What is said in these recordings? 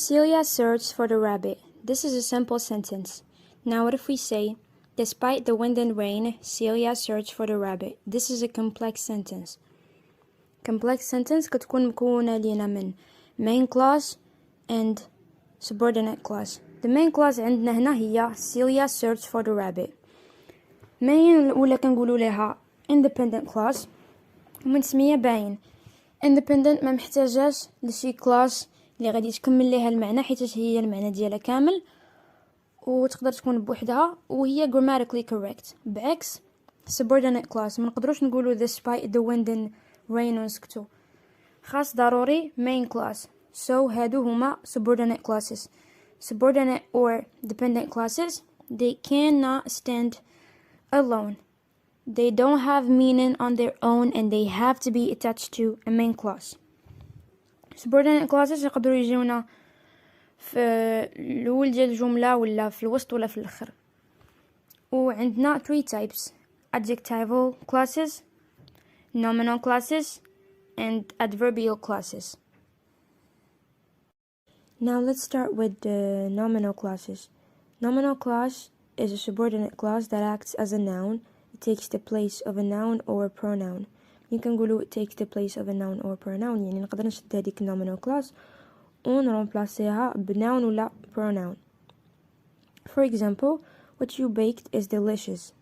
Celia searched for the rabbit. This is a simple sentence. Now what if we say, despite the wind and rain, Celia searched for the rabbit. This is a complex sentence. Complex sentence كتكون مكونة لينا من main clause and subordinate clause. The main clause عندنا هنا هي Celia searched for the rabbit. main الأولى كنقولوا لها independent clause ومنسمية باين. independent ما محتاجاش لشي clause اللي غادي تكمل ليها المعنى حيت هي المعنى ديالها كامل وتقدر تكون بوحدها وهي grammatically correct. بعكس subordinate clause ما نقدروش نقولوا despite the wind and rain ونسكتو، خاص ضروري main clause. So هادو هما subordinate clauses. Subordinate or dependent clauses, they cannot stand alone. They don't have meaning on their own and they have to be attached to a main clause. subordinate clauses يقدروا يجيونا في الأول ديال الجملة ولا في الوسط ولا في الآخر. وعندنا 3 types: adjectival clauses, nominal clauses, and adverbial clauses. Now let's start with the nominal clauses. Nominal clause is a subordinate clause that acts as a noun. It takes the place of a noun or a pronoun. يمكن نقولوا it takes the place of a noun or pronoun، يعني نقدر نشد هذيك nominal clause ونرمبلاسيها بnoun ولا pronoun. For example, what you baked is delicious.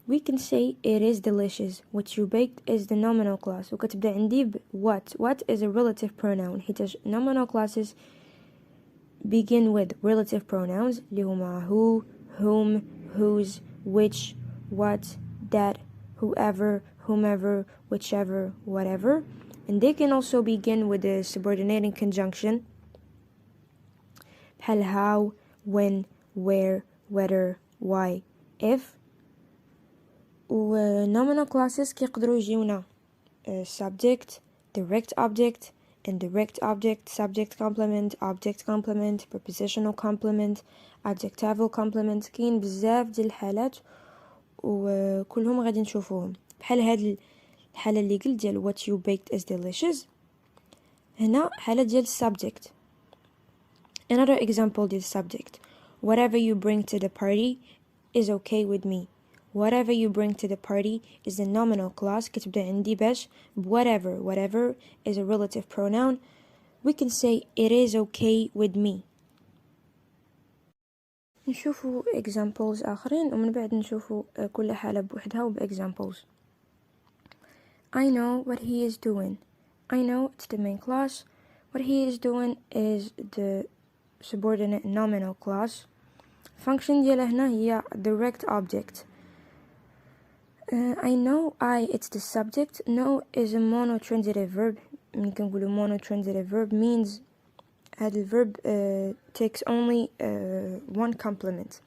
We can say it is delicious. What you baked is the nominal clause وكتبدا عندي ب what. What is a relative pronoun حيتاش nominal clauses begin with relative pronouns اللي هما who, whom, whose, which, what, that, whoever, whomever, whichever, whatever. And they can also begin with a subordinating conjunction بحال how, when, where, whether, why, if. و nominal clauses كيقدروا يجيونا subject, direct object, indirect object, subject complement, object complement, prepositional complement, adjectival complement. كاين بزاف ديال الحالات وكلهم غادي نشوفوهم. بحال هاد الحالة اللي قلت ديال what you baked is delicious، هنا حالة ديال subject. Another example ديال subject: whatever you bring to the party is okay with me. Whatever you bring to the party is a nominal clause كتبدا عندي باش whatever. Whatever is a relative pronoun. We can say it is okay with me. نشوفوا examples آخرين ومن بعد نشوفوا كل حالة بوحدها وبexamples. I know what he is doing. I know it's the main clause. What he is doing is the subordinate nominal clause. Function ديالها هنا هي direct object. I know it's the subject. Know is a monotransitive verb. ممكن نقولوا monotransitive verb means هذا الverb takes only one complement.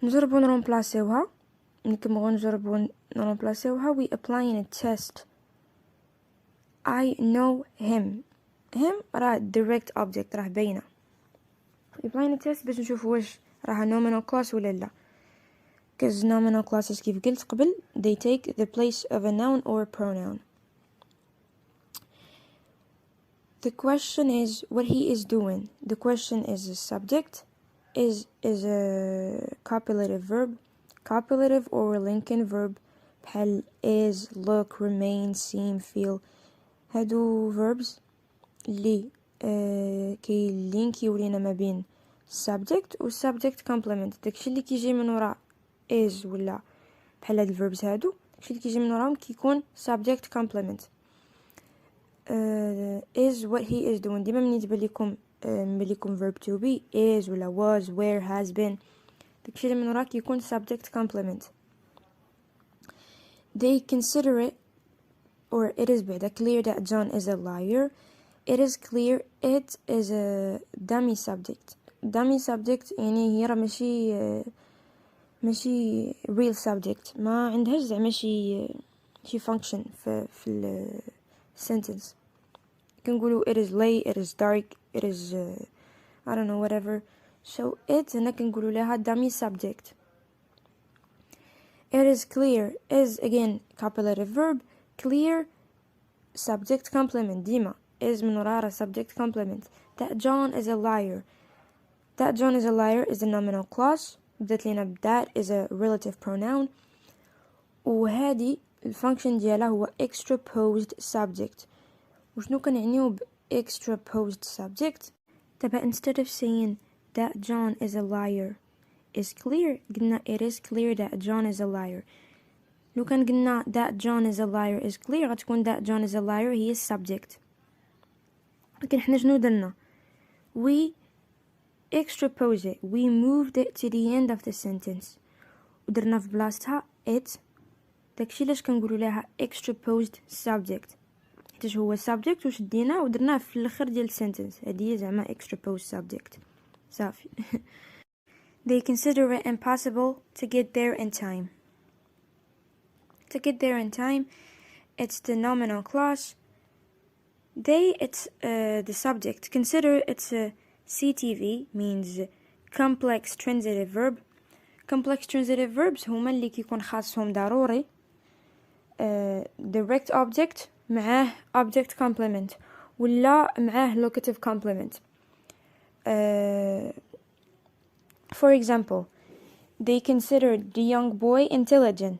نجربوا نرمبلاسيوها. نكملوا نجربوا نرمبلاسيوها. We applying a test. I know him. him راه direct object راه باينة. applying a test باش نشوفوا واش راها nominal clause ولا لا. Because nominal clauses كيف قلت قبل they take the place of a noun or a pronoun. The question is what he is doing. The question is a subject. Is a copulative verb. Copulative or linking verb بحال is, look, remain, seem, feel. هادو verbs اللي كي لينكيو لينا ما بين subject و subject complement. داكشي اللي كيجي من وراء is ولا بحال هاد الverbs هادو داكشي اللي كيجي من وراهم كيكون subject complement. is what he is doing. ديما ملي تبان لكم verb to be is ولا was, were, has been داكشي اللي من وراه كيكون subject complement. They consider it or it is بعدا clear that John is a liar. It is clear it is a dummy subject. Dummy subject يعني هي راه ماشي real subject ما عندهاش زعما شي function في ال sentence. كنقولوا it is late, it is dark, it is I don't know whatever. So it هنا كنقولوا لها dummy subject. It is clear is again copulative verb. Clear subject complement ديما is من وراها subject complement. That John is a liar. That John is a liar is a nominal clause. بدات لينا that is a relative pronoun. وهذه الفانكشن ديالها هو extraposed subject. وشنو كنعنيو ب extraposed subject؟ دابا instead of saying that John is a liar is clear قلنا it is clear that John is a liar. لو كان قلنا that John is a liar is clear غتكون that John is a liar هي subject. لكن حنا شنو درنا؟ we extrapose it, we moved it to the end of the sentence ودرنا في بلاصتها it. داكشي لاش كنقولوا لها extraposed subject حيت هو subject وشديناه ودرناه في الاخر ديال sentence. هذه زعما extraposed subject صافي. They consider it impossible to get there in time. To get there in time, it's the nominal clause. They, it's the subject. Consider it's a CTV, means complex transitive verb. Complex transitive verbs هما اللي كيكون خاصهم ضروري direct object معاه object complement ولا معاه locative complement. For example, they considered the young boy intelligent.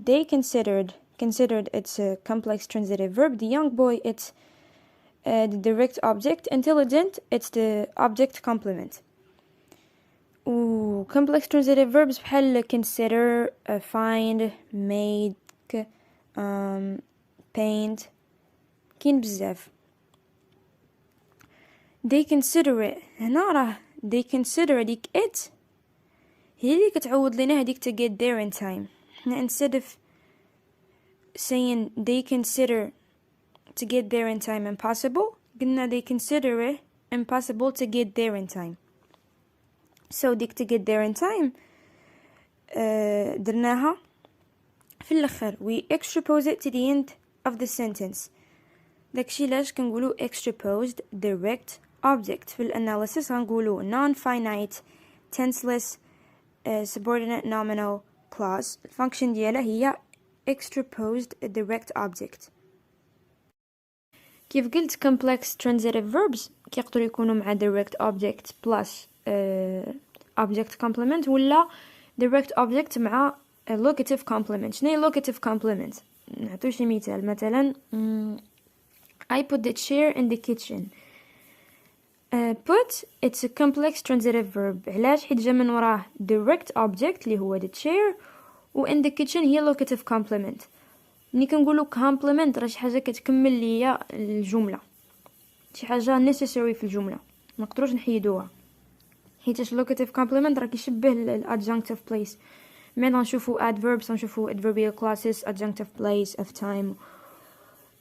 They considered it's a complex transitive verb. The young boy, it's the direct object. Intelligent, it's the object complement. Ooh, complex transitive verbs بحال consider, find, make, paint. كاين بزاف. They consider it. هنا راه they consider هذيك it هي اللي كتعوض لنا هذيك to get there in time. Instead of saying they consider to get there in time impossible قلنا they consider it impossible to get there in time. So ديك to get there in time درناها في الأخر we extrapose it to the end of the sentence. داكشي لاش كنقولو extraposed direct object. في الanalysis غنقولو non-finite tenseless subordinate nominal clause. الفانكشن ديالها هي extraposed direct object. كيف قلت complex transitive verbs كيقدروا يكونوا مع direct object plus object complement ولا direct object مع locative complement. شنو هي locative complement؟ نعطيو شي مثال. مثلا I put the chair in the kitchen. Put it's a complex transitive verb. علاش؟ حيت جا من وراه direct object اللي هو the chair و in the kitchen هي locative complement. ملي كنقولوا complement راه شي حاجه كتكمل ليا الجمله، شي حاجه necessary في الجمله ما نقدروش نحيدوها حيتاش locative complement راه كيشبه ال adjunctive place. ملي غنشوفوا adverbs غنشوفوا adverbial clauses adjunctive place of time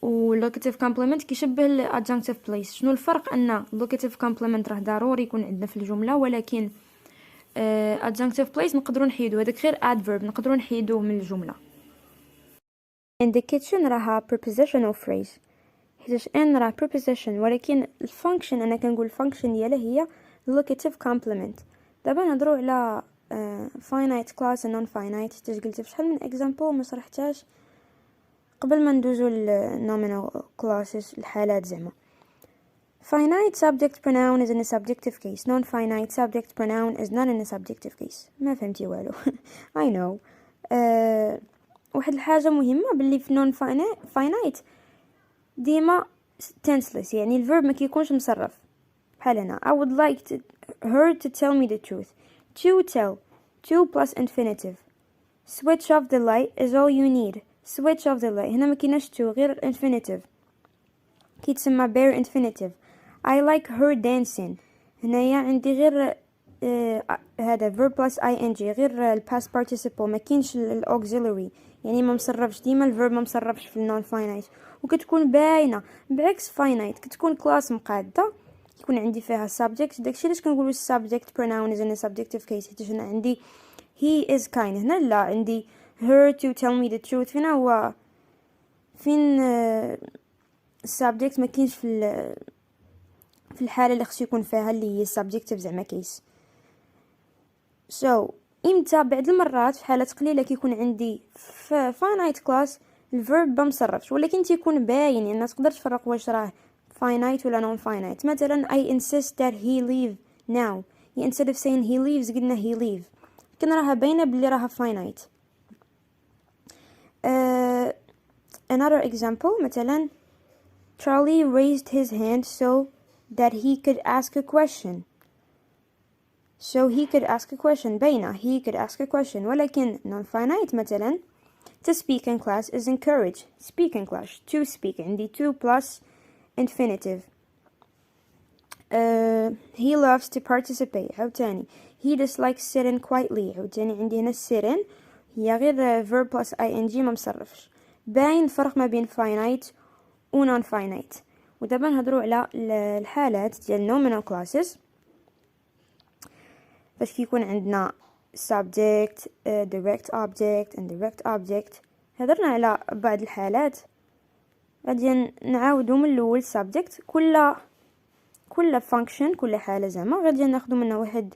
و locative complement كيشبه ال adjunctive place. شنو الفرق؟ ان locative complement راه ضروري يكون عندنا في الجمله ولكن adjunctive place نقدروا نحيدوه. هذاك غير adverb نقدروا نحيدوه من الجمله. in the kitchen راها prepositional phrase حيتاش ان راه preposition ولكن الفانكشن انا كنقول الفانكشن ديالها هي locative complement. دابا نهضروا على finite clause و non finite حيتاش قلت فشحال من example ما شرحتهاش قبل ما ندوزو ل nominal clauses الحالات زعما. finite subject pronoun is in a subjective case. non finite subject pronoun is not in a subjective case. ما فهمتي والو. I know. واحد الحاجة مهمة باللي في non finite ديما tenseless يعني الverb ما كيكونش مصرف بحال هنا. I would like her to tell me the truth. To tell. To plus infinitive. Switch off the light is all you need. Switch off the light هنا ما كايناش to غير infinitive كيتسمى bare infinitive. I like her dancing هنايا عندي غير هذا verb plus ing غير past participle ما كاينش auxiliary يعني ما مصرفش ديما الverb ما مصرفش في non finite وكتكون باينه. بعكس finite كتكون class مقاده يكون عندي فيها subject. داكشي علاش كنقولوا subject pronoun is in a subjective case حيت هنا عندي he is kind. هنا لا عندي her to tell me the truth. فين هو فين subject ما كاينش في الحاله اللي خصو يكون فيها اللي هي subjective زعما case. so امتى بعد المرات في حالات قليله كيكون عندي finite class الفيرب مصرفش ولكن تيكون باين يعني تقدر تفرق واش راه finite ولا non finite. مثلا I insist that he leave now. instead of saying he leaves قلنا he leave. لكن راها باينة بلي راها finite. Another example مثلا Charlie raised his hand so that he could ask a question. So he could ask a question. باينة he could ask a question. ولكن non-finite مثلا to speak in class is encouraged. Speak in class. To speak. عندي to plus infinitive. He loves to participate. عاوتاني he dislikes sitting quietly. عاوتاني عندي هنا sitting هي غير verb plus ing ما مصرفش. باين فرق ما بين finite و non-finite. ودابا نهضروا على الحالات ديال nominal classes باش كيكون عندنا subject, direct object, indirect object. هضرنا على بعض الحالات غادي نعاودو من الاول subject كل function كل حالة زعما غادي ناخدو منها واحد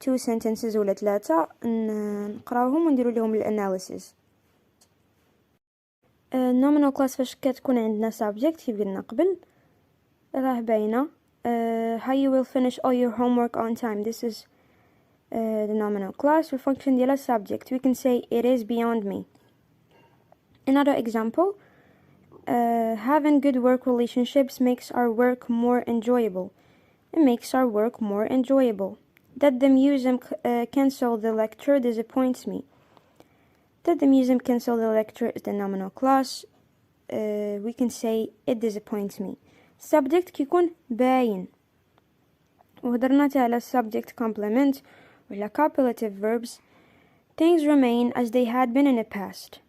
2 sentences ولا 3 نقراوهم ونديرو لهم الاناليسيس. nominal class فاش كتكون عندنا subject كيف قلنا قبل راه باينة how you will finish all your homework on time. This is the nominal class. والfunction ديالها subject. We can say it is beyond me. Another example, having good work relationships makes our work more enjoyable. It makes our work more enjoyable. That the museum cancel the lecture disappoints me. That the museum cancel the lecture is the nominal class. We can say it disappoints me. Subject كيكون باين. وهضرنا على subject complement ولا copulative verbs. Things remain as they had been in the past.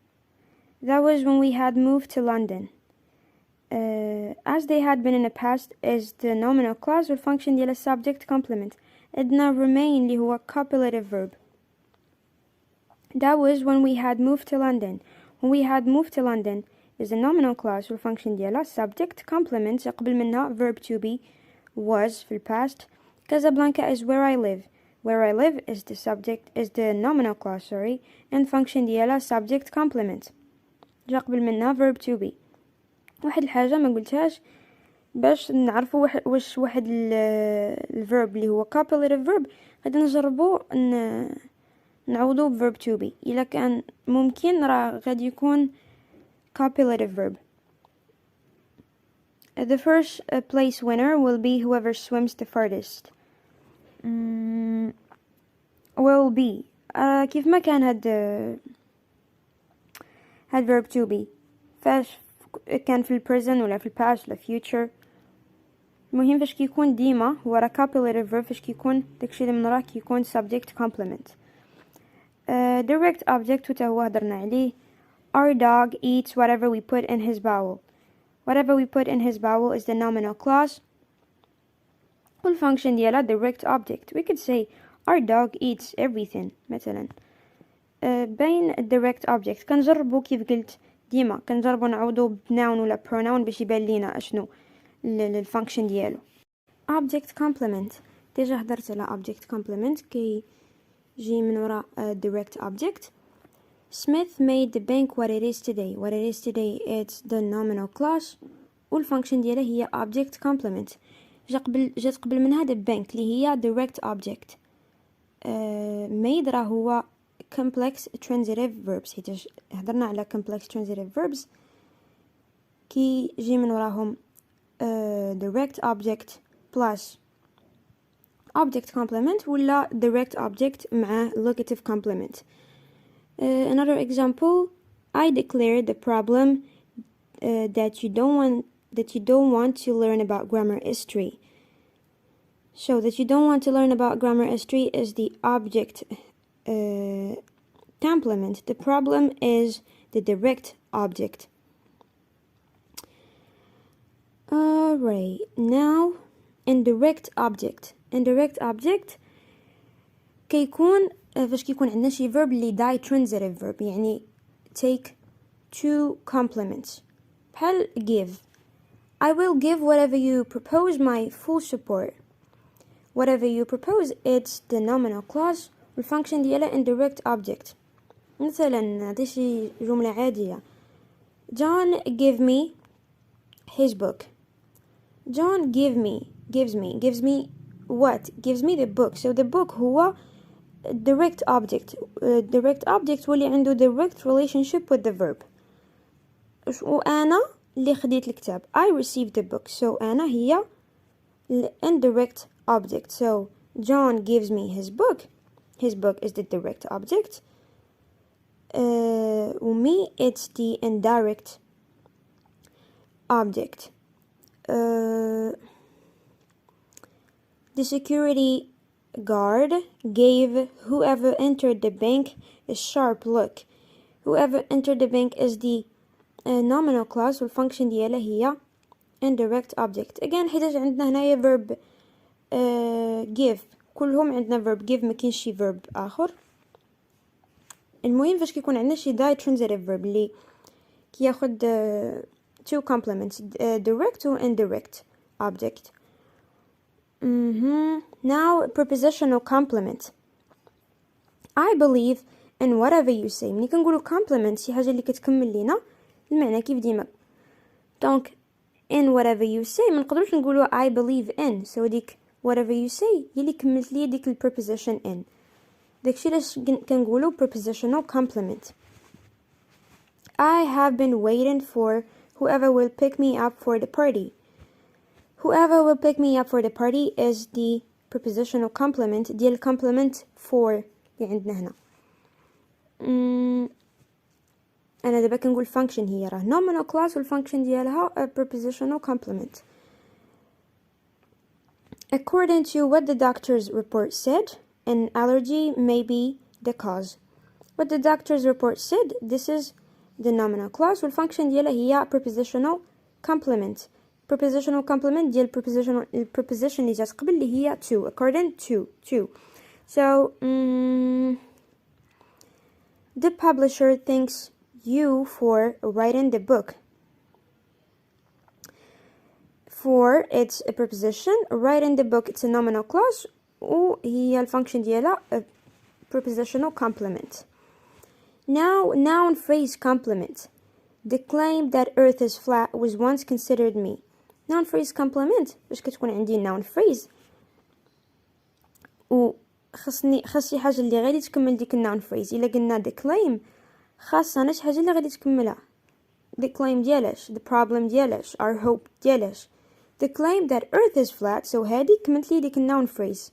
That was when we had moved to London. As they had been in the past is the nominal clause والfunction ديال subject complement. عندنا remain اللي هو copulative verb. That was when we had moved to London. When we had moved to London is the nominal clause والfunction ديالها subject complement قبل منها verb to be was في past. Casablanca is where I live. Where I live is the subject is the nominal clause sorry and function ديالها subject complement. جا قبل منها verb to be. واحد الحاجة ما قلتهاش باش نعرفوا واش واحد الverb اللي هو copulative verb غادي نجربوا نعوضوا verb to be. إلا كان ممكن راه غادي يكون copulative verb. The first place winner will be whoever swims the farthest. will be كيف ما كان هاد verb to be فاش كان في present ولا في past ولا future. المهم فاش كيكون ديما هو راه copulative verb فاش كيكون داكشي اللي من راه كيكون subject complement. Direct object وتا هو هضرنا عليه. Our dog eats whatever we put in his bowl. Whatever we put in his bowl is the nominal clause. والfunction ديالها direct object. We could say our dog eats everything مثلا. بين direct object كنجربو كيف قلت ديما كنجربو نعوضو بnoun ولا pronoun باش يبان لينا اشنو الفانكشن ديالو. object complement ديجا هضرت على object complement كي جي من وراء direct object. Smith made the bank what it is today. What it is today it's the nominal clause والفانكشن ديالها هي object complement. جات قبل من هذا bank اللي هي direct object. made راه هو complex transitive verbs. حيت هضرنا على complex transitive verbs كي يجي من وراهم direct object plus object complement ولا direct object مع locative complement. Another example, I declare the problem that you don't want to learn about grammar history. So that you don't want to learn about grammar history is the object complement. The problem is the direct object. Alright, now indirect object. Indirect object كيكون فاش كيكون عندنا شي verb اللي die transitive verb يعني take two complements بحال give. I will give whatever you propose my full support. Whatever you propose it's the nominal clause والfunction ديالها indirect object. مثلا هذه شي جملة عادية John give me his book. John gives me what? Gives me the book. So the book هو direct object. Direct object واللي عنده direct relationship with the verb. وأنا اللي خديت الكتاب. I received the book. So أنا هي indirect object. So John gives me his book. His book is the direct object. Me, it's the indirect object. The security guard gave whoever entered the bank a sharp look. Whoever entered the bank is the nominal clause والfunction ديالها هي indirect object. Again حيتاش عندنا هنايا verb give. كلهم عندنا verb give ما كاينش شي verb آخر. المهم فاش كيكون عندنا شي transitive verb اللي كياخد two complements, direct or indirect object. Now prepositional complement. I believe in whatever you say. ملي كنقولوا complement شي حاجة اللي كتكمل لينا المعنى كيف ديما. Donc in whatever you say ما نقدروش نقولوا I believe in. So ديك whatever you say هي اللي كملت لي ديك preposition in. داكشي علاش كنقولوا prepositional complement. I have been waiting for whoever will pick me up for the party. Whoever will pick me up for the party is the prepositional complement ديال complement for اللي عندنا هنا. أنا دابا كنقول function هي راه nominal clause والfunction ديالها a prepositional complement. According to what the doctor's report said, an allergy may be the cause. What the doctor's report said, this is the nominal clause والfunction ديالها هي prepositional complement. Prepositional complement ديال preposition اللي جات قبل اللي هي to, according to. So the publisher thanks you for writing the book. For it's a preposition, writing the book it's a nominal clause وهي الfunction ديالها a prepositional complement. Now noun phrase complement. The claim that earth is flat was once considered me. Noun phrase complement باش كتكون عندي noun phrase و خاص شي حاجة اللي غادي تكمل ديك noun phrase. إلا قلنا the claim خاصنا شي حاجة اللي غادي تكملها. The claim ديالاش, the problem ديالاش, our hope ديالاش. The claim that earth is flat, so هادي كملت لي ديك noun phrase.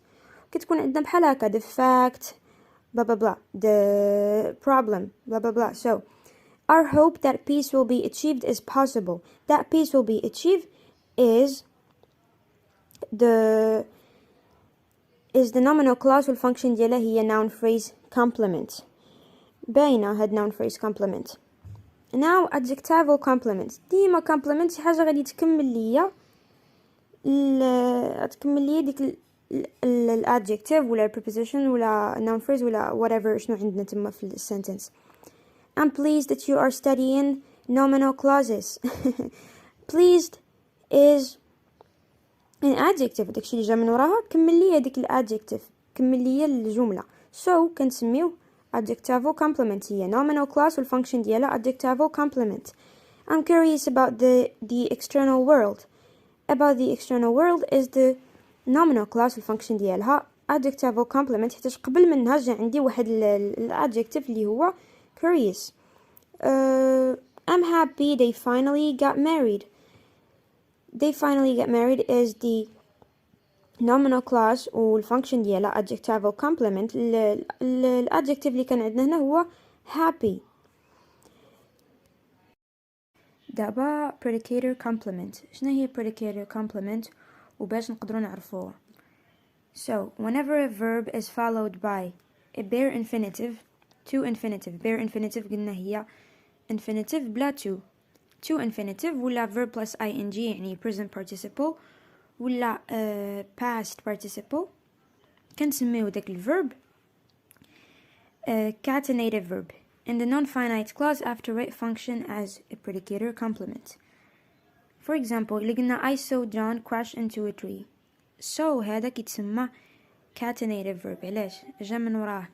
كتكون عندنا بحال هكا the fact blah blah blah, the problem blah blah blah. So our hope that peace will be achieved is possible. That peace will be achieved is the nominal clause والfunction ديالها هي noun phrase complement. باينة هاد noun phrase complement. Now adjectival complement. ديما complement شي حاجة غادي تكمل ليا ديك الادجective ولا preposition ولا noun phrase ولا whatever شنو عندنا تما في sentence. I'm pleased that you are studying nominal clauses. Pleased is an adjective. داكشي اللي جا من وراها كمل لي هذيك الادجective كمل لي الجملة. So كنسميو adjectival complement هي nominal clause والfunction ديالها adjectival complement. I'm curious about the external world. About the external world is the nominal clause والfunction ديالها adjectival complement حيتاش قبل منها جا عندي واحد الادجective اللي هو curious. I'm happy they finally got married. They finally get married is the nominal clause والfunction ديالها adjectival complement. الادجective اللي كان عندنا هنا هو happy. دابا predicator complement. شنو هي predicator complement وباش نقدروا نعرفوها؟ So whenever a verb is followed by a bare infinitive, to infinitive. bare infinitive قلنا هي infinitive بلا to infinitive ولا verb plus ing يعني present participle ولا past participle كنسميو داك الverb catenative verb and the non-finite clause after right function as a predicator complement. For example اللي قلنا I saw John crash into a tree. So هذا كيتسمى catenative verb. علاش؟ جا من وراه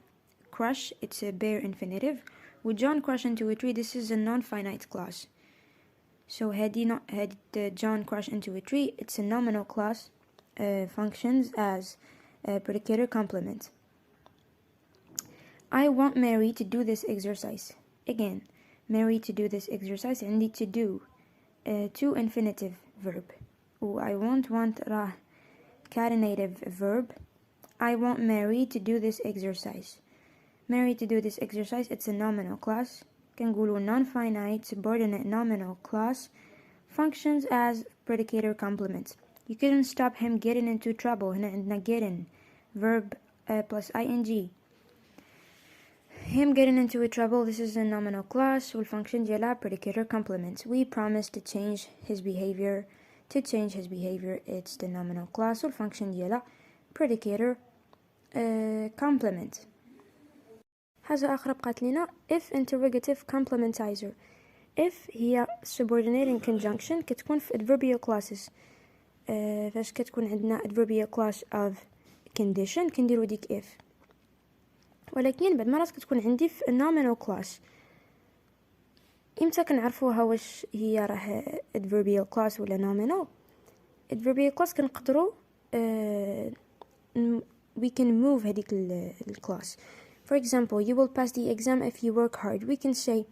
crash it's a bare infinitive و John crash into a tree this is a non-finite clause. So had John crashed into a tree, it's a nominal clause, functions as a predicator complement. I want Mary to do this exercise. Again, Mary to do this exercise and need to do to infinitive verb. I want راه catenative verb. I want Mary to do this exercise. Mary to do this exercise, it's a nominal clause. كنقولوا non-finite subordinate nominal clause functions as predicator complement. You couldn't stop him getting into trouble. هنا عندنا getting verb plus ing. Him getting into trouble, this is a nominal clause والfunction ديالها predicator complement. We promise to change his behavior. To change his behavior, it's the nominal clause والfunction ديالها predicator complement. حاجة أخرى بقات لنا if interrogative complementizer. if هي subordinating conjunction كتكون في adverbial clauses. فاش كتكون عندنا adverbial clause of condition كنديرو ديك if. ولكن بعد مرات كتكون عندي في nominal clause. امتى كنعرفوها واش هي راه adverbial clause ولا nominal؟ adverbial clause كنقدروا we can move هذيك الكلاس. For example, you will pass the exam if you work hard. We can say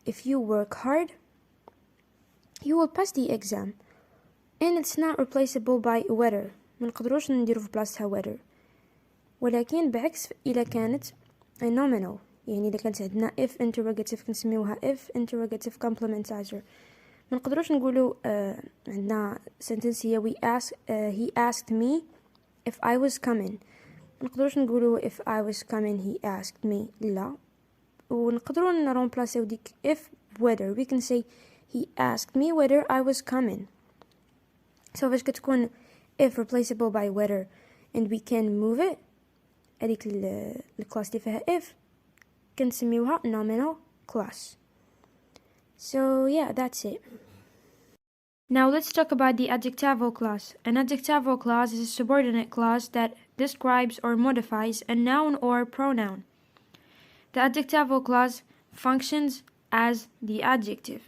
if you work hard you will pass the exam, and it's not replaceable by whether. منقدروش نديرو في بلاصتها whether. ولكن بعكس إلا كانت nominal، يعني إذا كانت عندنا if interrogative كنسميوها if interrogative complementizer. منقدروش نقولو عندنا sentence هي he asked me if I was coming. منقدروش نقولو if I was coming he asked me. لا، ونقدرو نرمبلاسيو ديك if whether. We can say he asked me whether I was coming. So فاش كتكون if replaceable by whether and we can move it، هذيك الكلاس اللي فيها if كنسميوها nominal class. So yeah, that's it. Now let's talk about the adjectival clause. An adjectival clause is a subordinate clause that describes or modifies a noun or pronoun. The adjectival clause functions as the adjective.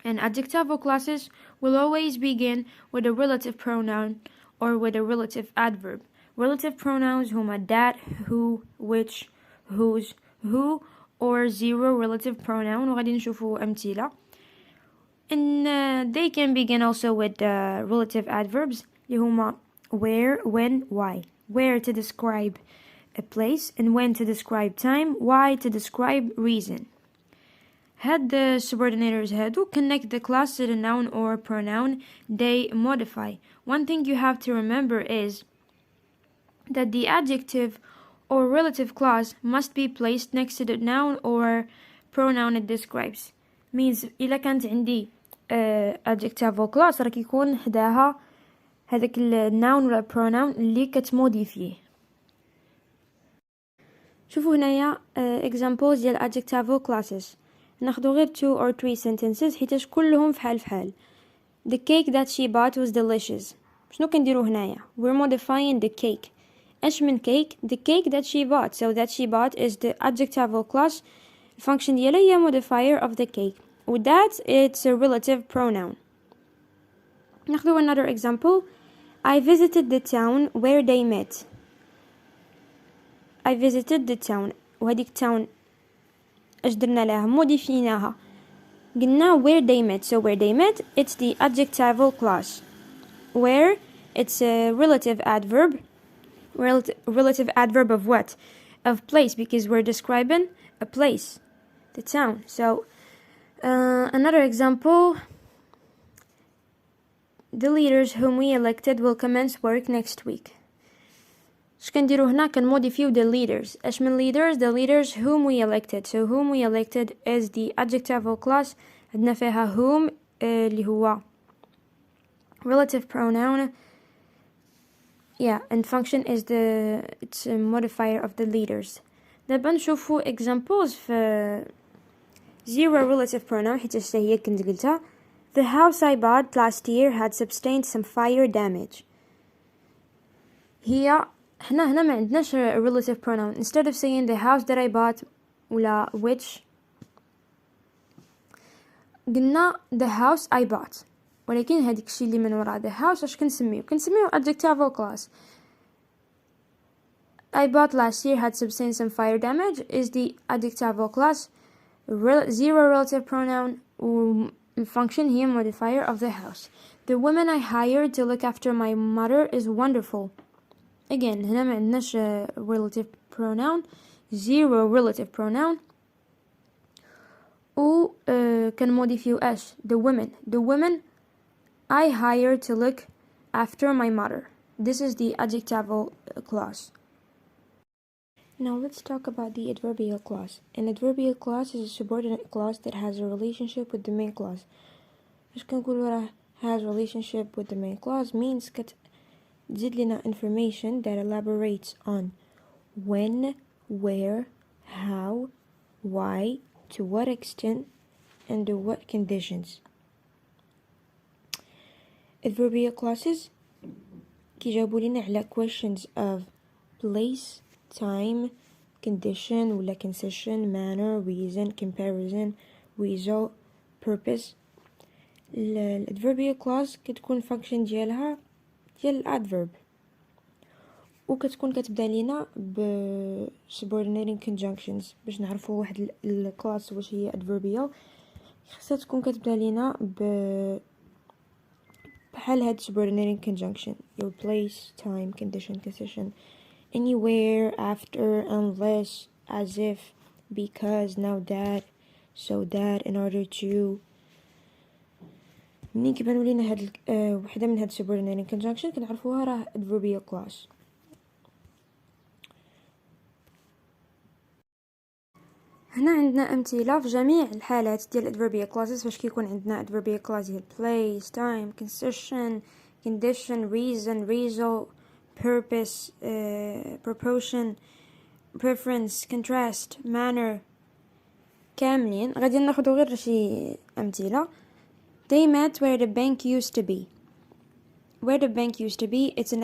And adjectival clauses will always begin with a relative pronoun or with a relative adverb. Relative pronouns هما that, who, which, whose, who, or zero relative pronoun. وغادي نشوفوا أمثلة. And they can begin also with relative adverbs اللي هما where, when, why. Where to describe a place, and when to describe time, why to describe reason. Had the subordinators هادو connect the class to the noun or pronoun they modify. One thing you have to remember is that the adjective or relative clause must be placed next to the noun or pronoun it describes. Means إلا كانت عندي adjectival clause راه كيكون حداها هذاك الnoun ولا pronoun اللي كتموديفيه. شوفوا هنايا examples ديال adjectival clauses. ناخدو غير 2 or 3 sentences حيتاش كلهم فحال فحال. The cake that she bought was delicious. شنو كنديرو هنايا؟ We're modifying the cake. اش من cake؟ The cake that she bought. So that she bought is the adjectival clause. الفانكشن ديالها هي modifier of the cake. With that, it's a relative pronoun. ناخدو another example. I visited the town where they met. I visited the town. وهذيك town اش درنا لها؟ موديفيناها. قلنا where they met. So where they met, it's the adjectival clause. Where, it's a relative adverb. Relative adverb of what? Of place, because we're describing a place, the town. So another example. The leaders whom we elected will commence work next week. اش كنديرو هنا؟ كنموديفيو the leaders. اش من leaders؟ the leaders whom we elected. So whom we elected is the adjectival clause. عندنا فيها whom اللي هو relative pronoun. Yeah, and function is it's a modifier of the leaders. دابا نشوفو examples في zero relative pronoun حيت هي كنت قلتها. The house I bought last year had sustained some fire damage. هي هنا ما عندناش relative pronoun. Instead of saying the house that I bought ولا which, قلنا the house I bought، ولكن هذيك الشيء اللي من وراء the house اش كنسميو adjectival clause. I bought last year had sustained some fire damage is the adjectival clause. Zero relative pronoun function here modifier of the house. The woman I hired to look after my mother is wonderful. Again هنا ما عندناش relative pronoun, zero relative pronoun. و كنموديفيو اش the woman I hired to look after my mother. This is the adjectival clause. Now let's talk about the adverbial clause. An adverbial clause is a subordinate clause that has a relationship with the main clause. اش كنقولوا راه has relationship with the main clause means كتزيد لنا information that elaborates on when, where, how, why, to what extent, and to what conditions. Adverbial clauses كيجاوبوا لنا على questions of place, time, condition ولا concession, manner, reason, comparison, result, purpose. الادفيربيال clause كتكون function ديالها ديال الادverb وكتكون كتبدا لينا ب subordinating conjunctions. باش نعرفوا واحد الكلاس واش هي adverbial خصها تكون كتبدا لينا بحال هاد subordinating conjunction your place, time, condition, concession, anywhere, after, unless, as if, because, now that, so that, in order to. منين كيبانو لينا هاد وحده من هاد subordinating conjunction كنعرفوها راه adverbial clause. هنا عندنا أمثلة في جميع الحالات ديال adverbial clauses فاش كيكون عندنا adverbial clause هي place, time, concession, condition, reason, result, purpose, proportion, preference, contrast, manner. كاملين غادي ناخدو غير شي أمثلة. They met where the bank used to be. Where the bank used to be, it's an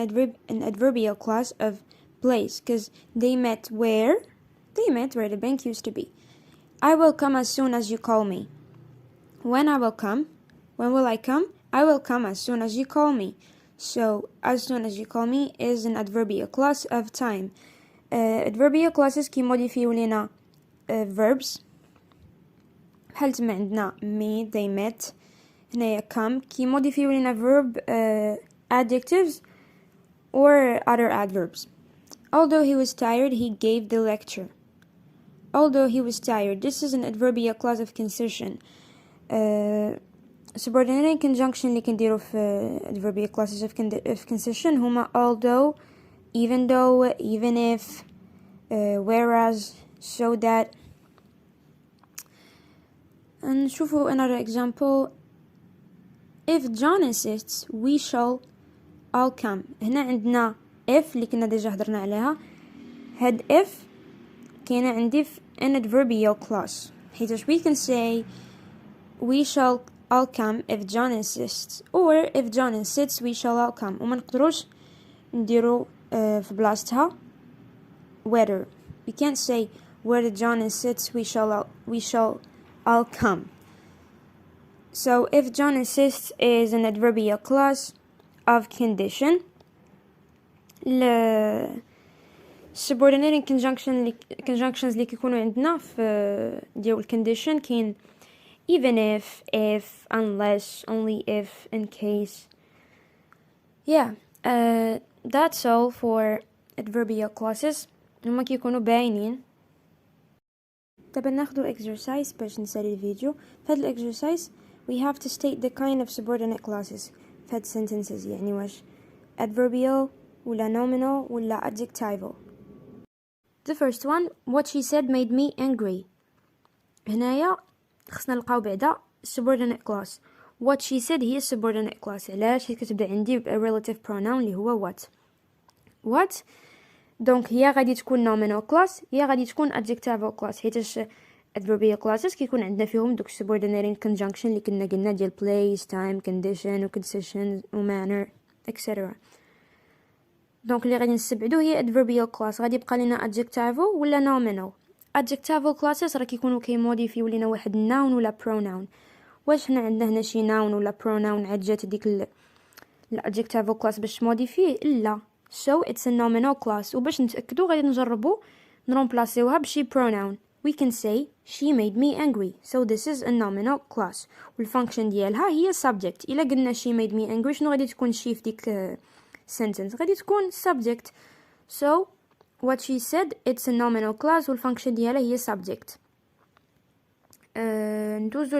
adverbial clause of place, because they met where the bank used to be. I will come as soon as you call me. When will I come? I will come as soon as you call me. So, as soon as you call me is an adverbial clause of time. Adverbial clauses كيموديفيو لينا verbs. بحال تما عندنا meet, they met. هنايا come كيموديفيو لينا verb adjectives or other adverbs. Although he was tired, he gave the lecture. Although he was tired, this is an adverbial clause of concession. Subordinate conjunction اللي كنديرو في adverbial clauses of concession هما although, even though, even if, whereas, so that. نشوفو another example. If John insists, we shall all come. هنا عندنا if اللي كنا ديجا هضرنا عليها. هاد if كاينة عندي في an adverbial clause حيتاش we can say we shall all come if John insists or if John insists we shall all come وما نقدروش نديرو في بلاصتها whether. We can't say whether John insists we shall all come. So if John insists is an adverbial clause of condition. subordinating conjunctions اللي كيكونوا عندنا في ديال condition كاين even if, unless, only if, in case. Yeah, that's all for adverbial clauses. هما كيكونوا باينين. دابا ناخدو exercise باش نسالي الفيديو. فهاد exercise we have to state the kind of subordinate clauses فهاد sentences يعني واش adverbial ولا nominal ولا adjectival. The first one, what she said made me angry. هنايا خصنا نلقاو بعدا subordinate clause. What she said هي subordinate clause. علاش؟ حيت كتبدا عندي relative pronoun اللي هو what. دونك هي غادي تكون nominal clause هي غادي تكون adjectival clause حيتاش adverbial clauses كيكون عندنا فيهم دوك subordinating conjunction اللي كنا قلنا ديال place, time, condition و concession و manner etc. دونك اللي غادي نستبعدو هي adverbial clause. غادي يبقى لنا adjectival ولا nominal. adjectival clauses راه كيكونوا كيموديفيو لينا واحد noun ولا pronoun واش هنا عندنا هنا شي noun ولا pronoun عاد جات ديك الادجكتيفال كلاس باش موديفيه؟ لا. so it's a nominal class. وباش نتاكدوا غادي نجربوا نرومبلاسيوها بشي pronoun. we can say she made me angry, so this is a nominal class. والفانكشن ديالها هي subject. الا قلنا she made me angry شنو غادي تكون شي في ديك sentence؟ غادي تكون subject. so what she said it's a nominal class والفانكشن ديالها هي subject. ندوزو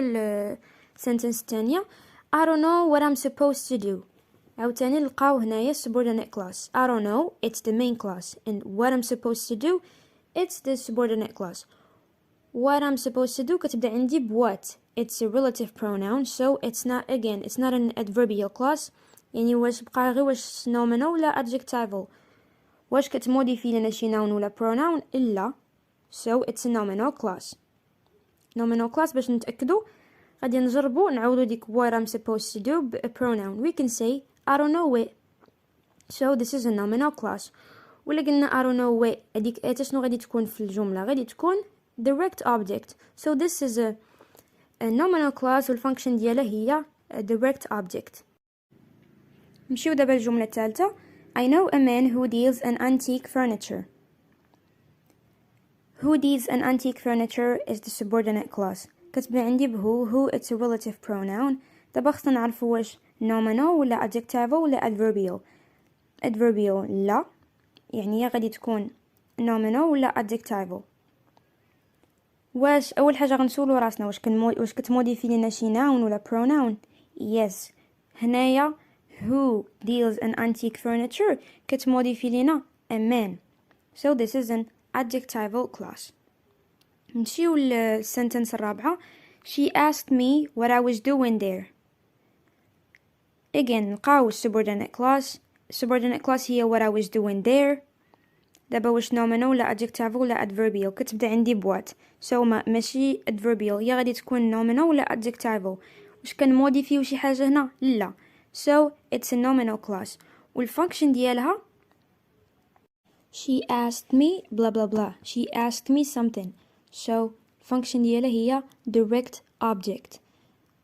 sentence الثانية. I don't know what I'm supposed to do. عاوتاني نلقاو هنايا subordinate class. I don't know it's the main class and what I'm supposed to do it's the subordinate class. what I'm supposed to do كتبدا عندي ب what. it's a relative pronoun so it's not an adverbial class. يعني واش بقى غير واش nominal ولا adjectival. واش كتموديفي لنا شي noun ولا pronoun؟ إلا. so it's a nominal class. nominal class باش نتأكدوا غادي نجربوا نعوضوا ديك what I'm supposed to do ب a pronoun. we can say I don't know it, so this is a nominal class. ولا قلنا I don't know it هذيك اتا شنو غادي تكون في الجملة؟ غادي تكون direct object. so this is a nominal class والفانكشن ديالها هي a direct object. نمشيو دابا الجملة الثالثة. I know a man who deals in antique furniture. who deals in antique furniture is the subordinate class. كتبدا عندي بهو it's a relative pronoun. دابا خصنا نعرفوا واش nominal ولا adjectival ولا adverbial. adverbial لا، يعني يا غادي تكون nominal ولا adjectival. واش اول حاجه غنسولو راسنا واش كتموديفي لنا شي noun ولا pronoun؟ yes. هنايا who deals in antique furniture كتموديفي لنا a man, so this is an adjectival class. نمشيو للسنتنس الرابعه. she asked me what I was doing there. again نلقاو subordinate class. subordinate class هي what I was doing there. دابا واش nominal ولا adjectival ولا adverbial؟ كتبدا عندي بوات so ماشي adverbial، يا غادي تكون nominal ولا adjectival. واش كنموديفيو شي حاجه هنا؟ لا. so it's a nominal class والفانكشن ديالها she asked me blah blah blah. she asked me something, so function ديالها هي direct object.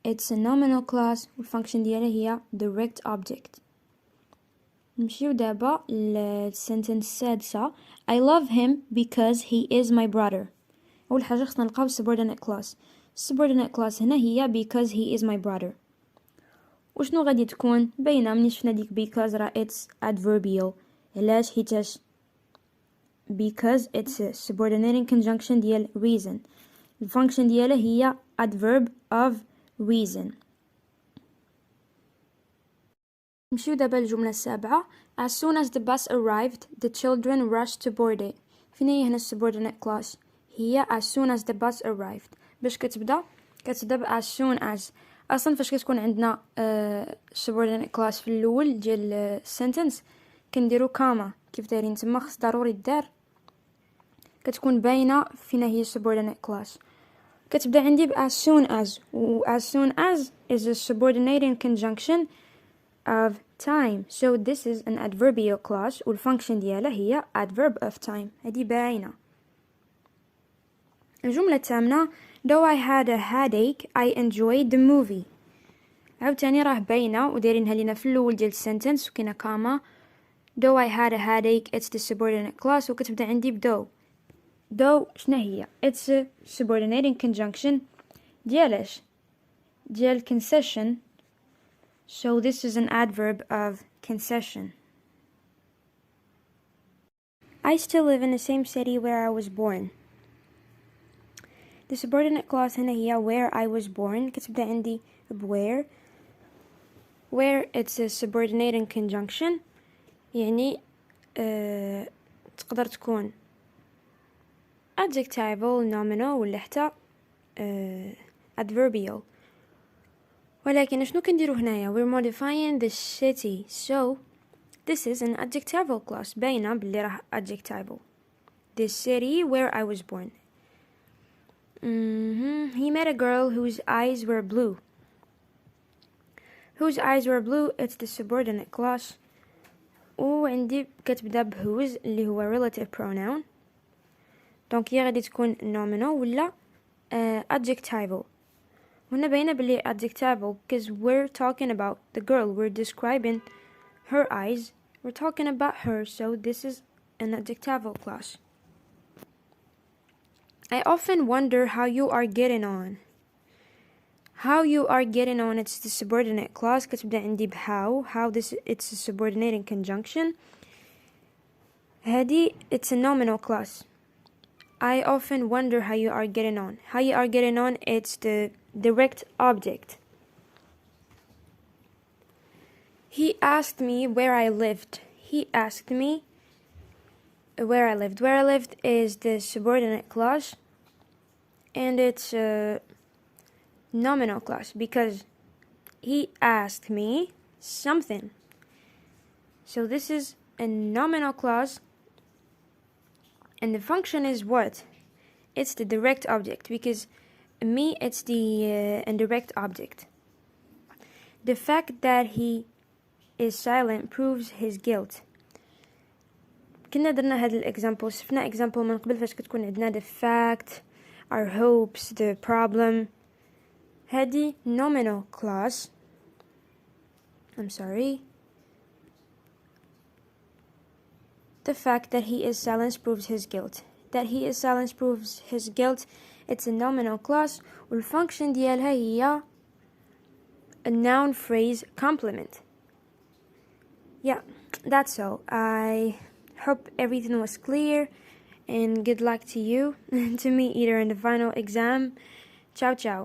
it's a nominal class والفانكشن ديالها هي direct object. نمشيو دابا للسنتنس السادسة. I love him because he is my brother. أول حاجة خصنا نلقاو subordinate class. subordinate class هنا هي because he is my brother. وشنو غادي تكون؟ باينة مني شفنا ديك because راه it's adverbial. علاش؟ حيتاش because it's a subordinating conjunction ديال reason. الفانكشن ديالها هي adverb of reason. نمشيو دابا الجملة السابعة. as soon as the bus arrived the children rushed to board it. فين هي هنا subordinate class؟ هي as soon as the bus arrived. باش كتبدا ب as soon as. اصلا فاش كتكون عندنا subordinate class في الاول ديال sentence كنديرو كاما كيف دايرين تما، خص ضروري الدار كتكون باينه فين هي subordinate class. كتبدا عندي ب as soon as و as soon as is a subordinating conjunction of time, so this is an adverbial class والفانكشن ديالها هي adverb of time. هذه باينه. الجمله الثامنه. though I had a headache I enjoyed the movie. عاوتاني راه باينه ودايرينها لينا في الاول ديال السنتنس وكاينه كاما. though I had a headache it's the subordinate class وكتبدا عندي ب though شنو هي؟ it's a subordinating conjunction ديالاش؟ ديال concession, so this is an adverb of concession. I still live in the same city where I was born. the subordinate clause هنا هي where I was born. كتبدا عندي ب where it's a subordinating conjunction، يعني تقدر تكون adjectival nominal ولا حتى adverbial. ولكن شنو كنديرو هنايا؟ we're modifying the city, so this is an adjectival clause. باينة بلي راه adjectival. the city where I was born. he met a girl whose eyes were blue. whose eyes were blue it's the subordinate clause. وعندي كتبدا ب whose اللي هو relative pronoun، دونك هي غادي تكون nominal ولا adjectival. هنا باينة باللي adjectival because we're talking about the girl. We're describing her eyes. We're talking about her, so this is an adjectival clause. I often wonder how you are getting on. How you are getting on, it's the subordinate clause. كتبدا عندي بhow. How this, it's a subordinating conjunction. هادي, it's a nominal clause. I often wonder how you are getting on. How you are getting on, it's the direct object. He asked me where I lived. He asked me where I lived. Where I lived is the subordinate clause, and it's a nominal clause because he asked me something. So this is a nominal clause, and the function is what? It's the direct object because me, it's the indirect object. The fact that he is silent proves his guilt. كنا درنا هاد الإكزامبل. شفنا إكزامبل من قبل فاش كتكون عندنا the fact, our hopes, the problem. هادي nominal clause. I'm sorry. The fact that he is silent proves his guilt. That he is silent proves his guilt. It's a nominal clause. والfunction ديالها هي a noun phrase complement. Yeah, that's all. I hope everything was clear, and good luck to you, to me either in the final exam. Ciao ciao.